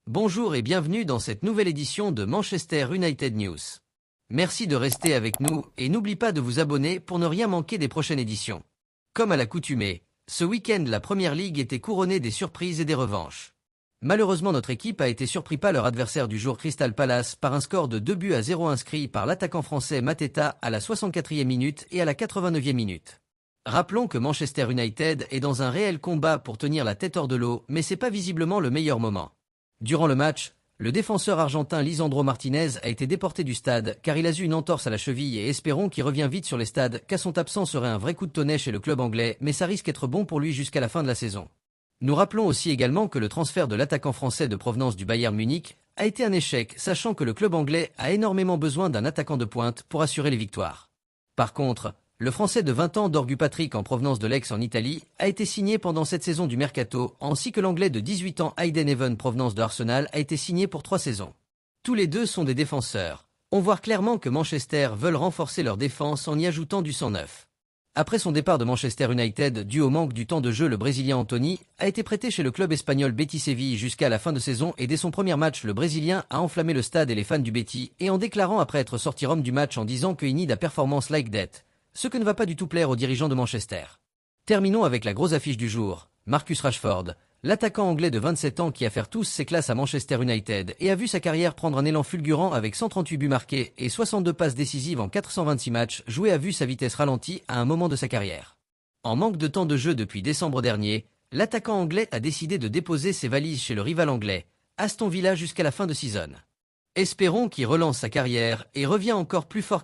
Bonjour et bienvenue dans cette nouvelle édition de Manchester United News. Merci de rester avec nous et n'oublie pas de vous abonner pour ne rien manquer des prochaines éditions. Comme à l'accoutumée, ce week-end la Première Ligue était couronnée des surprises et des revanches. Malheureusement notre équipe a été surpris par leur adversaire du jour Crystal Palace par un score de 2-0 inscrit par l'attaquant français Mateta à la 64e minute et à la 89e minute. Rappelons que Manchester United est dans un réel combat pour tenir la tête hors de l'eau, mais c'est pas visiblement le meilleur moment. Durant le match, le défenseur argentin Lisandro Martinez a été déporté du stade car il a eu une entorse à la cheville et espérons qu'il revient vite sur les stades car son absence serait un vrai coup de tonnet chez le club anglais mais ça risque d'être bon pour lui jusqu'à la fin de la saison. Nous rappelons aussi également que le transfert de l'attaquant français de provenance du Bayern Munich a été un échec sachant que le club anglais a énormément besoin d'un attaquant de pointe pour assurer les victoires. Par contre, le Français de 20 ans Dorgu Patrick en provenance de l'Aix en Italie a été signé pendant cette saison du Mercato, ainsi que l'Anglais de 18 ans Hayden Even provenance de Arsenal a été signé pour 3 saisons. Tous les deux sont des défenseurs. On voit clairement que Manchester veulent renforcer leur défense en y ajoutant du sang neuf. Après son départ de Manchester United dû au manque du temps de jeu, le Brésilien Anthony a été prêté chez le club espagnol Betis Séville jusqu'à la fin de saison et dès son premier match, le Brésilien a enflammé le stade et les fans du Betis et en déclarant après être sorti homme du match en disant que he need a performance like that. Ce que ne va pas du tout plaire aux dirigeants de Manchester. Terminons avec la grosse affiche du jour, Marcus Rashford, l'attaquant anglais de 27 ans qui a fait tous ses classes à Manchester United et a vu sa carrière prendre un élan fulgurant avec 138 buts marqués et 62 passes décisives en 426 matchs joués, a vu sa vitesse ralentie à un moment de sa carrière. En manque de temps de jeu depuis décembre dernier, l'attaquant anglais a décidé de déposer ses valises chez le rival anglais, Aston Villa jusqu'à la fin de saison. Espérons qu'il relance sa carrière et revient encore plus fort qu'avant.